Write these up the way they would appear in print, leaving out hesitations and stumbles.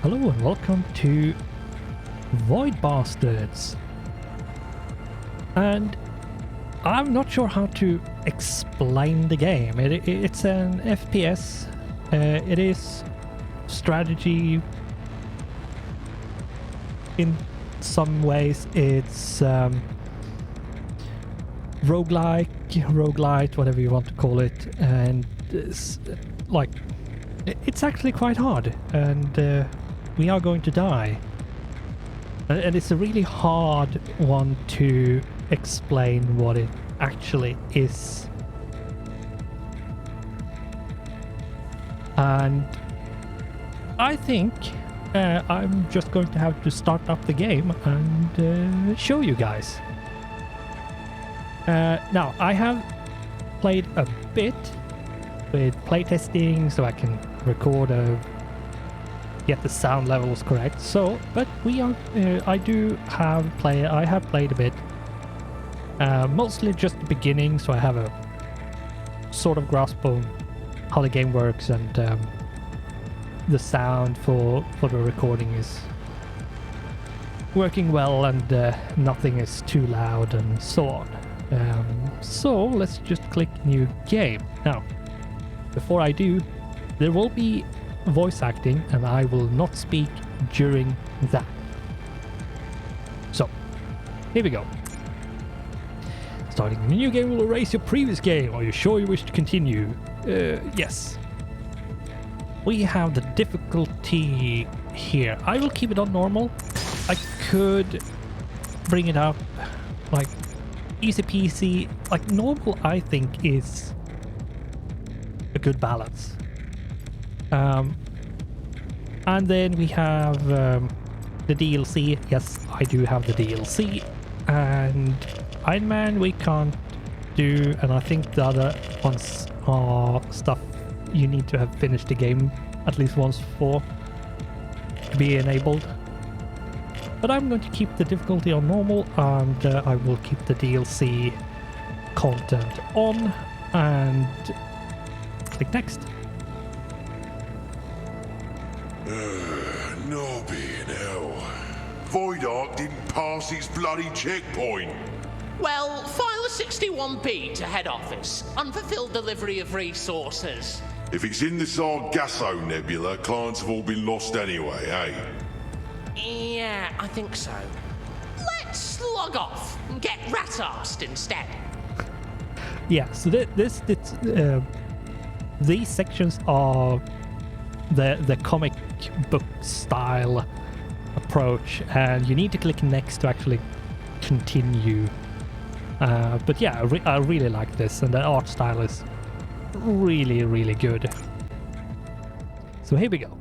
Hello and welcome to Void Bastards. And I'm not sure how to explain the game. It's an FPS. It is strategy. In some ways, it's roguelite, whatever you want to call it, and it's actually quite hard, and we are going to die. And it's a really hard one to explain what it actually is. And I think I'm just going to have to start up the game and show you guys. Now, I have played a bit with playtesting so I can record get the sound levels correct. So, but we are I have played a bit, mostly just the beginning, so I have a sort of grasp on how the game works, and the sound for the recording is working well, and nothing is too loud and so on. So let's just click new game. Now, before I do, there will be voice acting and I will not speak during that. So, here we go. Starting a new game will erase your previous game. Are you sure you wish to continue? Yes. We have the difficulty here. I will keep it on normal. I could bring it up like easy peasy. Like normal, I think, is a good balance. And then we have the DLC. Yes, I do have the DLC. And Iron Man we can't do, and I think the other ones are stuff you need to have finished the game at least once for to be enabled. But I'm going to keep the difficulty on normal, and I will keep the DLC content on, and click next. No being hell. Void Ark didn't pass its bloody checkpoint. Well, file a 61P to head office. Unfulfilled delivery of resources. If it's in the Sargasso Nebula, clients have all been lost anyway, eh? Yeah, I think so. Let's log off and get rat-arsed instead. Yeah, so these sections are the comic book style approach, and you need to click next to actually continue. But yeah, I really like this, and the art style is really, really good. So here we go.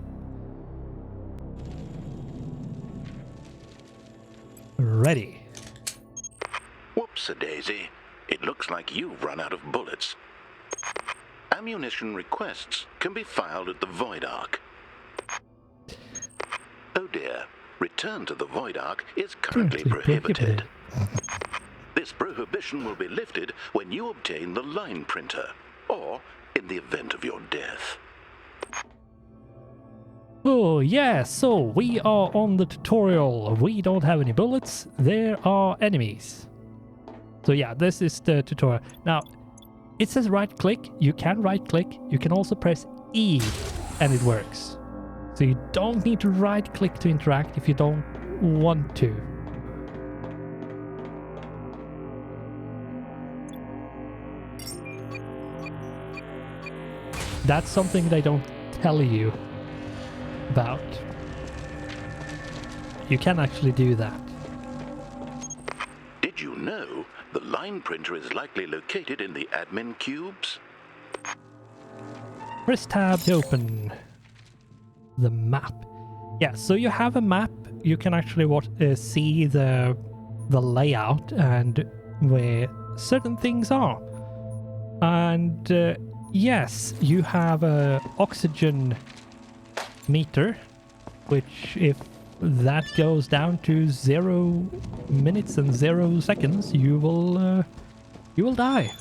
Ready. Whoops-a-daisy. It looks like you've run out of bullets. Ammunition requests can be filed at the Void Ark. Oh dear. Return to the Void Ark is currently prohibited. This prohibition will be lifted when you obtain the line printer, or in the event of your death. Oh yeah, so we are on the tutorial. We don't have any bullets. There are enemies. So yeah, this is the tutorial. Now, it says right click. You can right click. You can also press E and it works. So you don't need to right click to interact if you don't want to. That's something they don't tell you about. You can actually do that. Did you know the line printer is likely located in the admin cubes? Press tab to open the map. Yeah, so you have a map. You can actually see the layout and where certain things are. And yes, you have a oxygen meter, which if that goes down to 0 minutes and 0 seconds, you will die.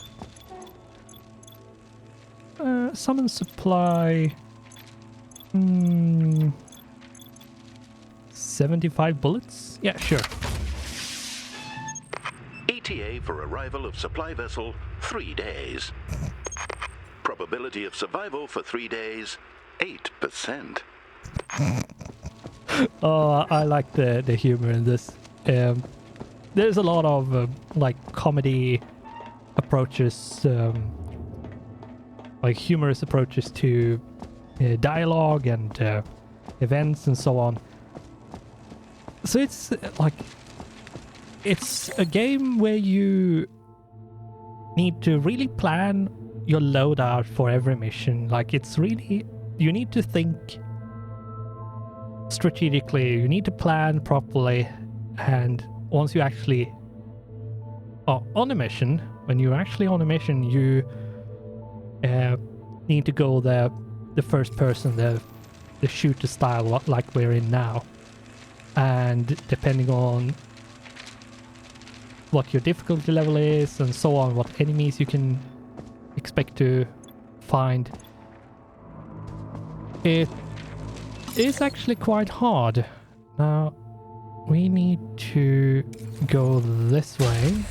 Summon supply. 75 bullets? Yeah, sure. ETA for arrival of supply vessel, 3 days. Probability of survival for 3 days, 8%. Oh, I like the humor in this. There's a lot of like comedy approaches, like humorous approaches to dialogue and events and so on. So it's like it's a game where you need to really plan your loadout for every mission. Like it's really, you need to think strategically, you need to plan properly, and once you actually are on a mission, when you're actually on a mission, you need to go the first person, the shooter style like we're in now. And depending on what your difficulty level is and so on, what enemies you can expect to find, it is actually quite hard. Now we need to go this way.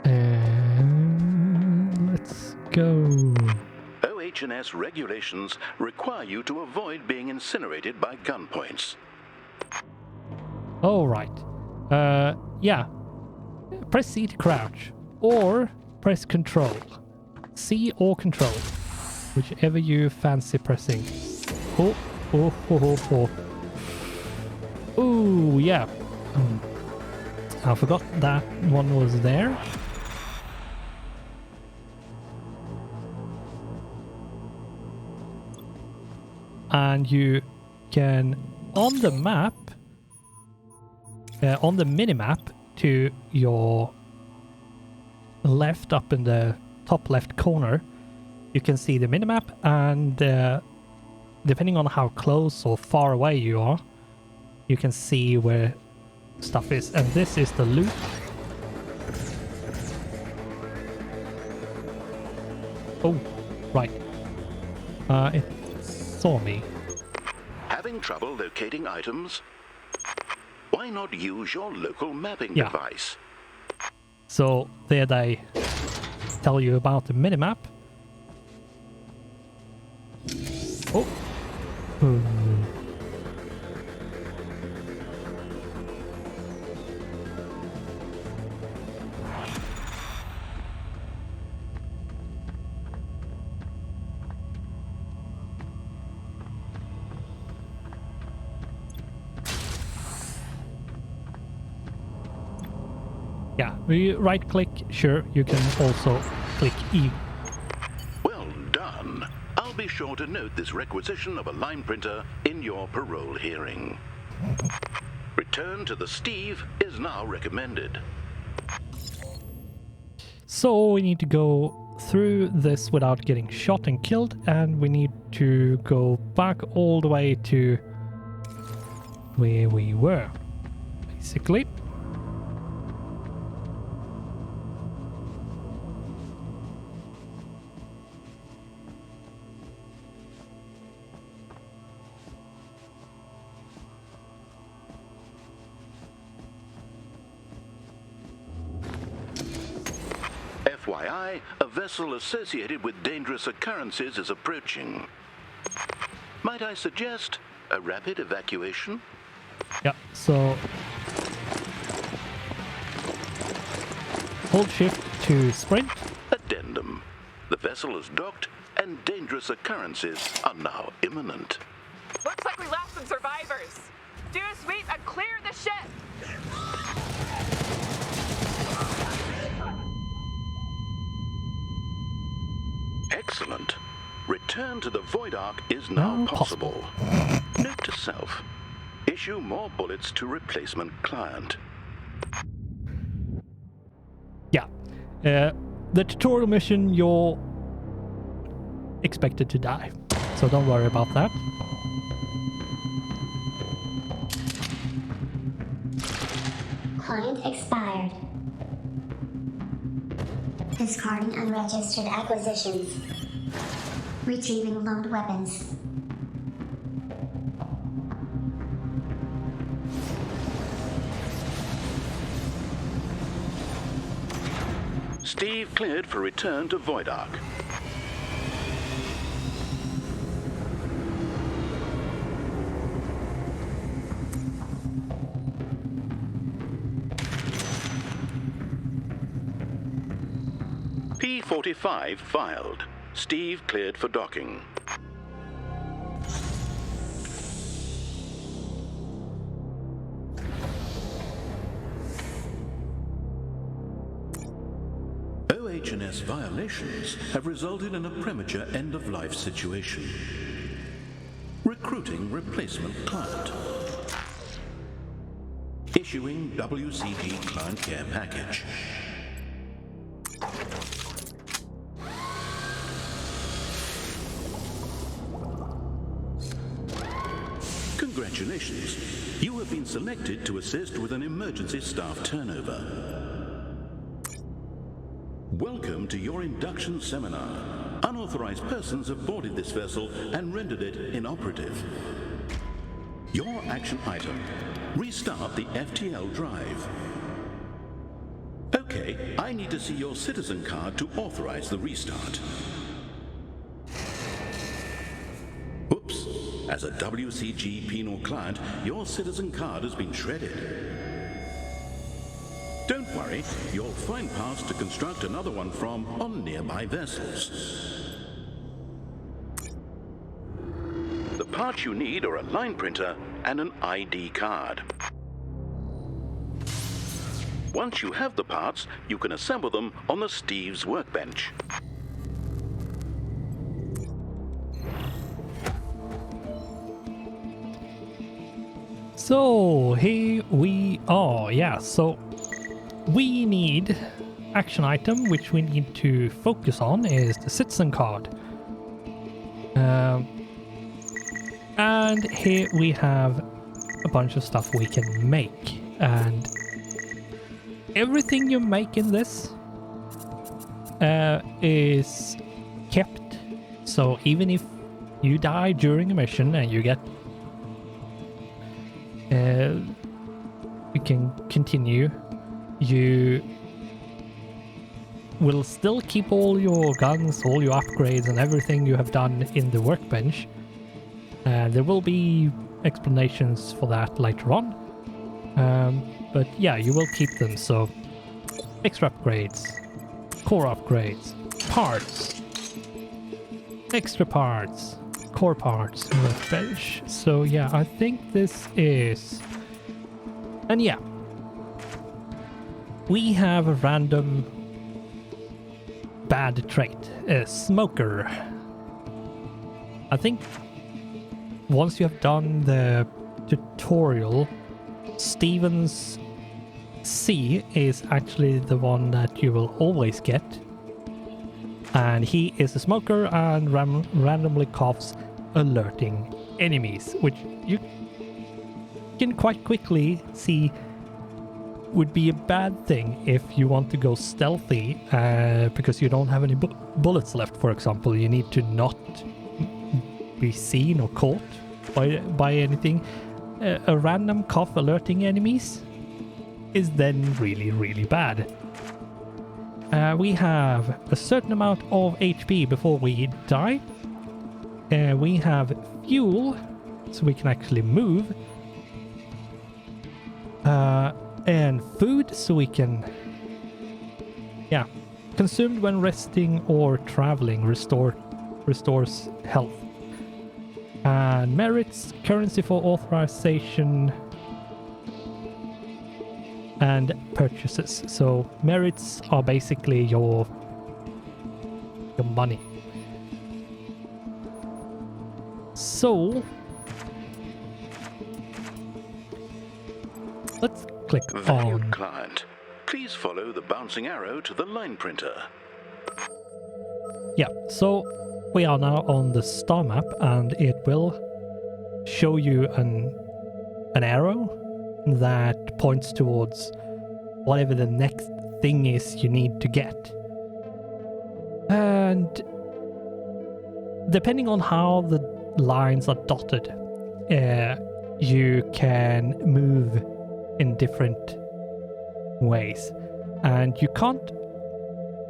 And let's go. OH&S regulations require you to avoid being incinerated by gunpoints. All right. Yeah. Press C to crouch, or press Control. C or Control, whichever you fancy pressing. Oh. Ooh, yeah. I forgot that one was there. And you can, on the map, on the mini-map to your left, up in the top left corner, you can see the minimap, and depending on how close or far away you are, you can see where stuff is. And this is the loot. Oh, right. It saw me. Having trouble locating items? Why not use your local mapping device? So there they tell you about the minimap. Oh. Yeah, we right click, sure, you can also click E. Well done. I'll be sure to note this requisition of a line printer in your parole hearing. Return to the Steve is now recommended. So we need to go through this without getting shot and killed, and we need to go back all the way to where we were, basically. FYI, a vessel associated with dangerous occurrences is approaching. Might I suggest a rapid evacuation? Yeah, so hold shift to sprint. Addendum. The vessel is docked and dangerous occurrences are now imminent. Looks like we lost some survivors. Do a sweep and clear the ship. Excellent. Return to the Void Ark is now possible. Note to self. Issue more bullets to replacement client. Yeah. The tutorial mission, you're expected to die. So don't worry about that. Client expired. Discarding unregistered acquisitions. Retrieving loaned weapons. Steve cleared for return to Void Ark. P-45 filed. Steve cleared for docking. OH&S violations have resulted in a premature end-of-life situation. Recruiting replacement client. Issuing WCG client care package. Congratulations. You have been selected to assist with an emergency staff turnover. Welcome to your induction seminar. Unauthorized persons have boarded this vessel and rendered it inoperative. Your action item: restart the FTL drive. Okay, I need to see your citizen card to authorize the restart. Oops. As a WCG penal client, your citizen card has been shredded. Don't worry, you'll find parts to construct another one from on nearby vessels. The parts you need are a line printer and an ID card. Once you have the parts, you can assemble them on the Steve's workbench. So here we are. Yeah, so we need action item, which we need to focus on is the citizen card. And here we have a bunch of stuff we can make, and everything you make in this is kept. So even if you die during a mission and you get you can continue, you will still keep all your guns, all your upgrades and everything you have done in the workbench. There will be explanations for that later on, but yeah, you will keep them. So extra upgrades, core upgrades, parts, extra parts, core parts, workbench. So yeah, I think this is... And yeah, we have a random bad trait, a smoker. I think once you have done the tutorial, Steven's C is actually the one that you will always get. And he is a smoker and randomly coughs, alerting enemies, which you can quite quickly see would be a bad thing if you want to go stealthy, because you don't have any bullets left, for example. You need to not be seen or caught by anything. A random cough alerting enemies is then really, really bad. We have a certain amount of HP before we die. We have fuel, so we can actually move. And food, so we can... Yeah. Consumed when resting or traveling, restores health. And merits, currency for authorization, and purchases. So merits are basically your money. So let's click Valued on client, please follow the bouncing arrow to the line printer. Yeah, so we are now on the star map, and it will show you an arrow that points towards whatever the next thing is you need to get. And depending on how the lines are dotted, you can move in different ways. And you can't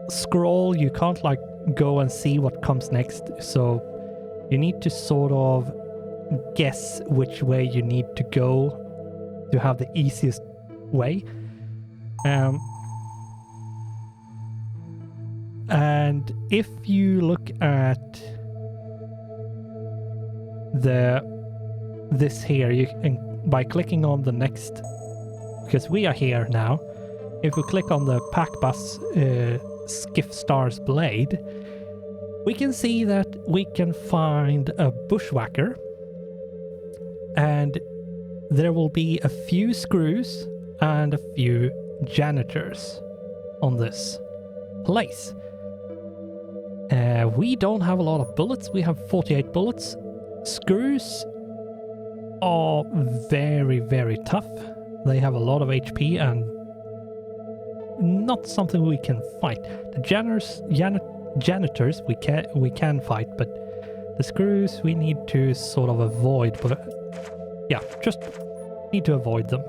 scroll, you can't like go and see what comes next. So you need to sort of guess which way you need to go to have the easiest way. And if you look at this here, you can, by clicking on the next, because we are here now, if we click on the pack bus Skiff Star's blade, we can see that we can find a bushwhacker, and there will be a few screws and a few janitors on this place. We don't have a lot of bullets. We have 48 bullets. Screws are very, very tough. They have a lot of HP and not something we can fight. The janitors we can fight, but the screws we need to sort of avoid. But yeah, just need to avoid them.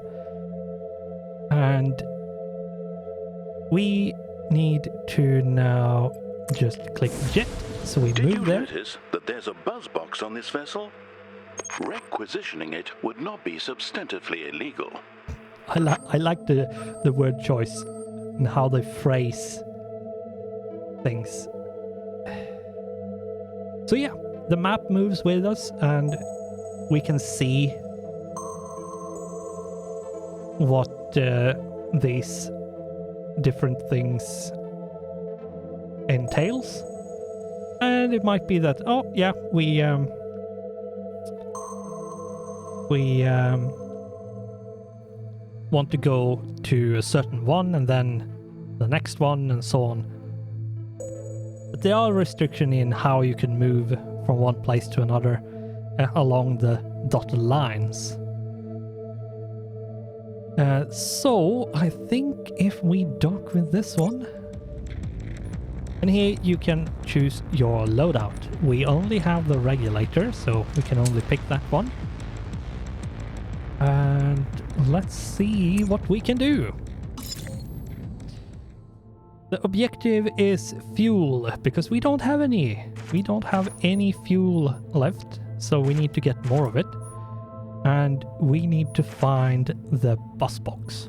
And we need to now just click jet, so we move there. Did you notice that there's a buzz box on this vessel? Requisitioning it would not be substantively illegal. I like the word choice and how they phrase things. So yeah, the map moves with us and we can see what these different things entails. And it might be that, oh yeah, we want to go to a certain one and then the next one and so on. But there are restrictions in how you can move from one place to another along the dotted lines. So I think if we dock with this one, and here you can choose your loadout. We only have the regulator, so we can only pick that one. And let's see what we can do. The objective is fuel, because we don't have any. We don't have any fuel left, so we need to get more of it. And we need to find the bus box.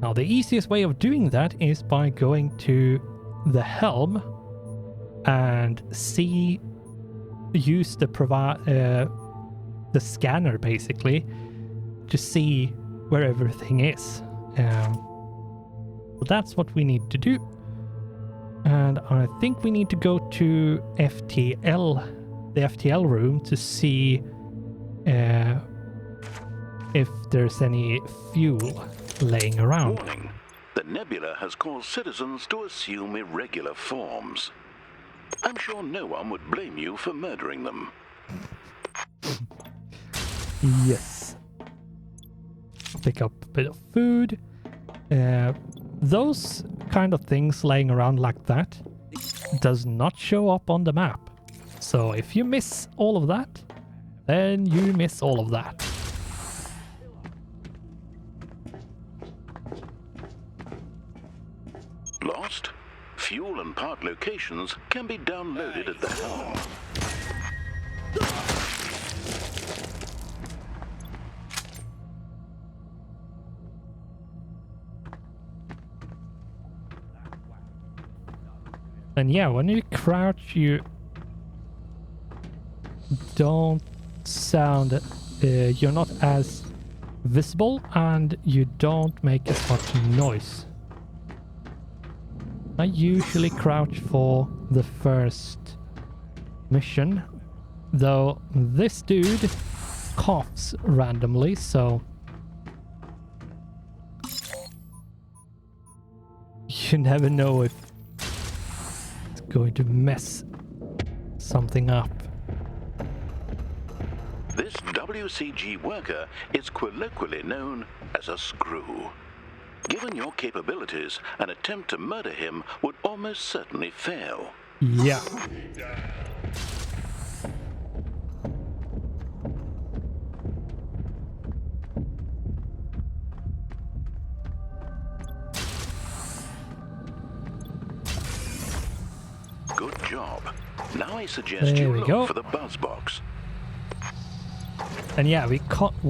Now, the easiest way of doing that is by going to the helm and use the scanner basically to see where everything is. So that's what we need to do. And I think we need to go to the FTL room to see if there's any fuel laying around. Warning. The nebula has caused citizens to assume irregular forms. I'm sure no one would blame you for murdering them. Yes. Pick up a bit of food. Those kind of things laying around like that does not show up on the map. So if you miss all of that, then you miss all of that. Lost? Fuel and part locations can be downloaded at the helm. And yeah, when you crouch, you don't sound, you're not as visible and you don't make as much noise. I usually crouch for the first mission, though this dude coughs randomly, so you never know if it's going to mess something up. This WCG worker is colloquially known as a screw. Given your capabilities, an attempt to murder him would almost certainly fail. Yeah. Good job. Now I suggest There you we look go. for the buzz box. And yeah, we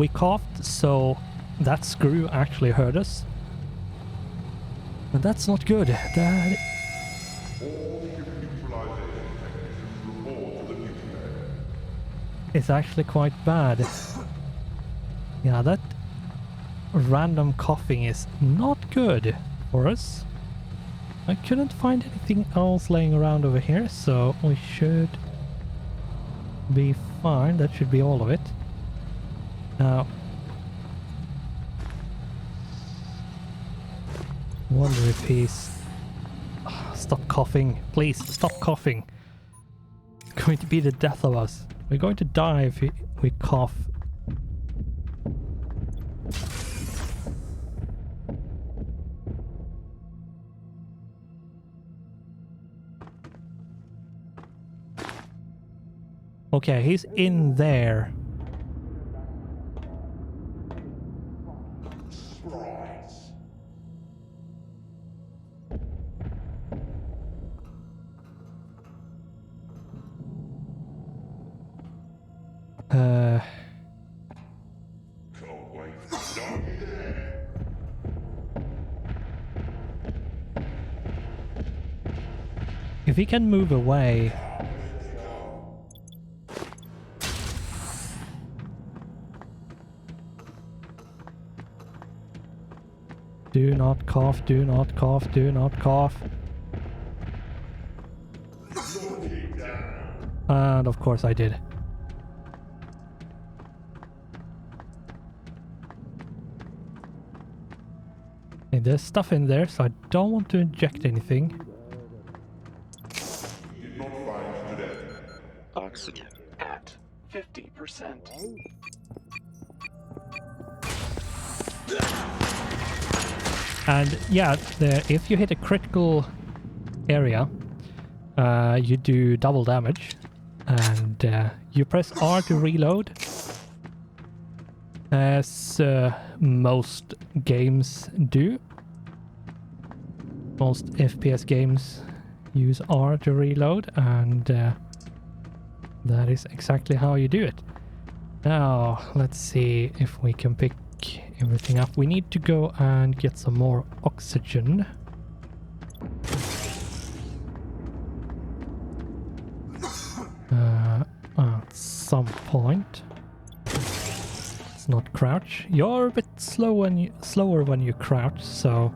coughed, so that screw actually hurt us. And that's not good. That is actually quite bad. Yeah, that random coughing is not good for us. I couldn't find anything else laying around over here, so we should be fine. That should be all of it. Now, wonder if he's... Stop coughing. Please, stop coughing. It's going to be the death of us. We're going to die if we cough. Okay, he's in there. If he can move away... Do not cough, do not cough, do not cough. And of course I did. And there's stuff in there, so I don't want to inject anything. Oxygen at 50%. And yeah, if you hit a critical area, you do double damage. And you press R to reload. As most games do. Most FPS games use R to reload, and that is exactly how you do it. Now, let's see if we can pick everything up. We need to go and get some more oxygen. At some point. Let's not crouch. You're a bit slower when you crouch, so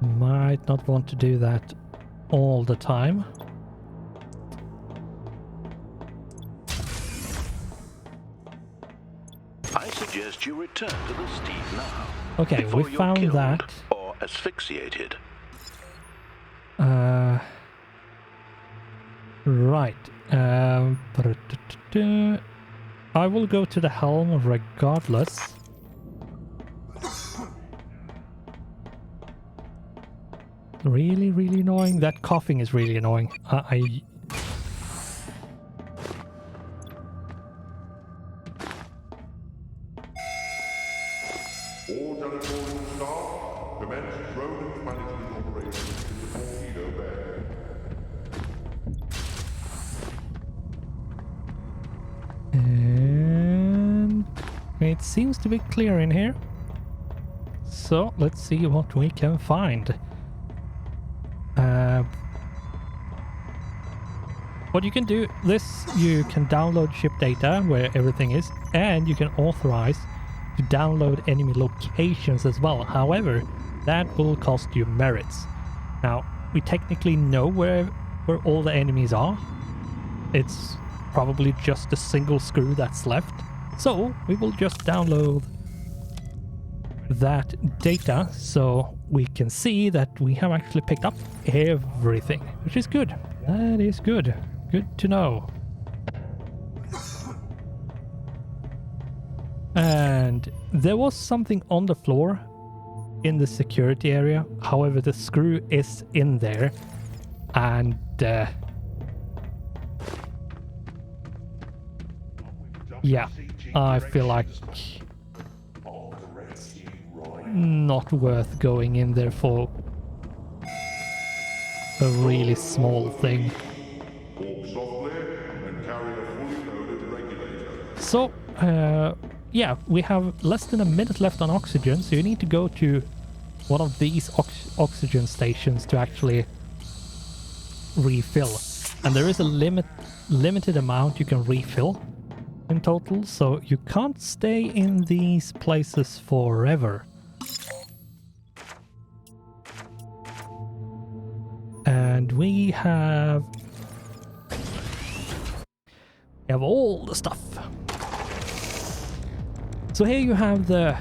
might not want to do that all the time. I suggest you return to the steed now. Okay, before we you're found killed that. Or asphyxiated. Right. I will go to the helm regardless. Really, really annoying. That coughing is really annoying. All Janitorial staff, commence rodent management operations in the torpedo bay. And it seems to be clear in here. So let's see what we can find. What you can do, you can download ship data where everything is, and you can authorize to download enemy locations as well. However, that will cost you merits. Now, we technically know where all the enemies are. It's probably just a single screw that's left. So we will just download that data so we can see that we have actually picked up everything, which is good. That is good. Good to know. And there was something on the floor in the security area. However, the screw is in there. And yeah, I feel like not worth going in there for a really small thing. Walk softly and carry a fully loaded regulator. So, yeah, we have less than a minute left on oxygen, so you need to go to one of these oxygen stations to actually refill. And there is a limited amount you can refill in total, so you can't stay in these places forever. And we have all the stuff. So here you have the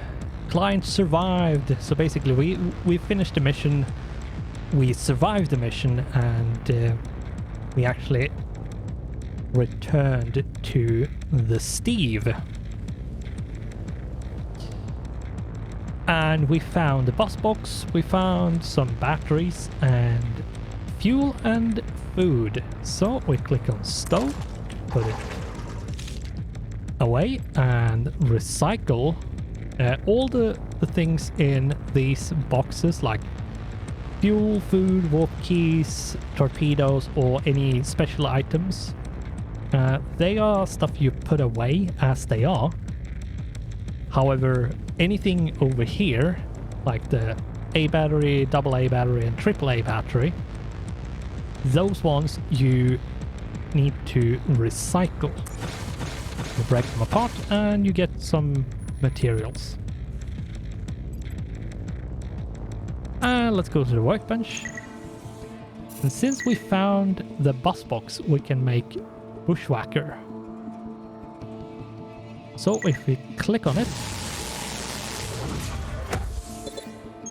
client survived. So basically we finished the mission, we survived the mission, and we actually returned to the Steve. And we found the bus box, we found some batteries and fuel and food. So we click on stove, put it away and recycle all the things in these boxes, like fuel, food, warp keys, torpedoes, or any special items. They are stuff you put away as they are. However, anything over here, like the A battery, AA battery, and AAA battery, those ones you need to recycle. You break them apart and you get some materials. And let's go to the workbench. And since we found the bus box, we can make Bushwhacker. So if we click on it...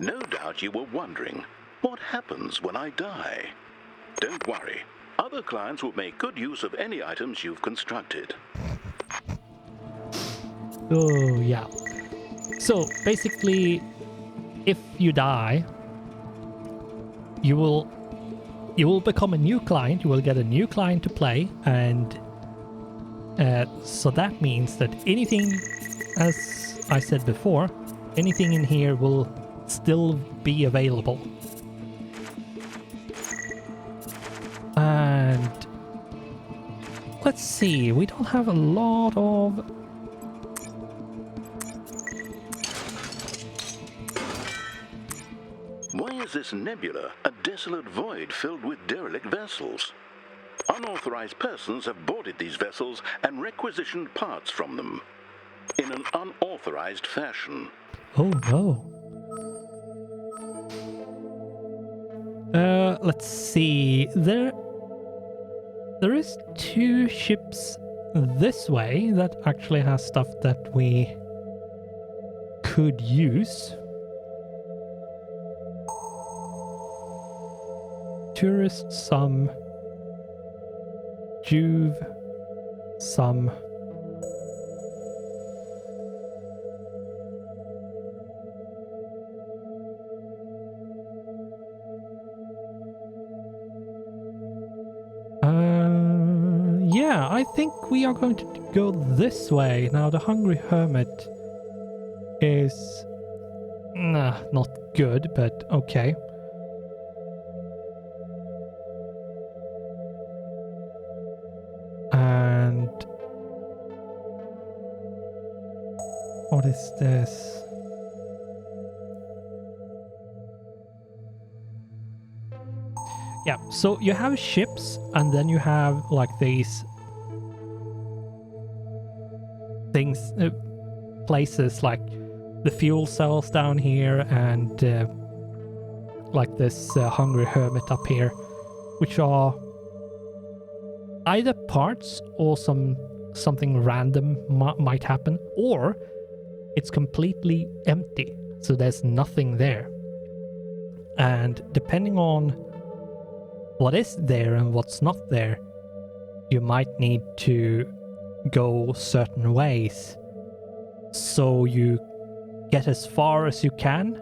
No doubt you were wondering, what happens when I die? Don't worry, other clients will make good use of any items you've constructed. Oh, yeah. So basically, if you die, you will become a new client, you will get a new client to play, and so that means that anything, as I said before, anything in here will still be available. And let's see, we don't have a lot of... Why is this nebula a desolate void filled with derelict vessels? Unauthorized persons have boarded these vessels and requisitioned parts from them in an unauthorized fashion. Oh no. Let's see. There is 2 ships this way that actually has stuff that we could use. Tourist, some. Juve, some. Yeah, I think we are going to go this way. Now, the Hungry Hermit is... not good, but okay. And... what is this? Yeah, so you have ships, and then you have like these things, places like the fuel cells down here, and like this Hungry Hermit up here, which are either parts or something random might happen, or it's completely empty, so there's nothing there. And depending on what is there and what's not there, you might need to go certain ways so you get as far as you can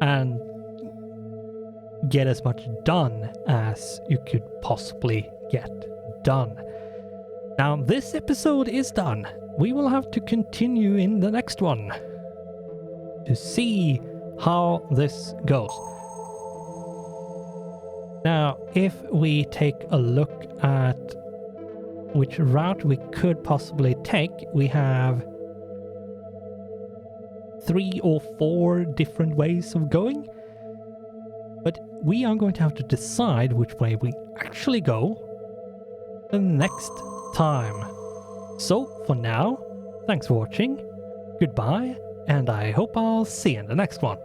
and get as much done as you could possibly get done. Now, this episode is done. We will have to continue in the next one to see how this goes. Now, if we take a look at which route we could possibly take, we have 3 or 4 different ways of going. But we are going to have to decide which way we actually go the next time. So, for now, thanks for watching, goodbye, and I hope I'll see you in the next one.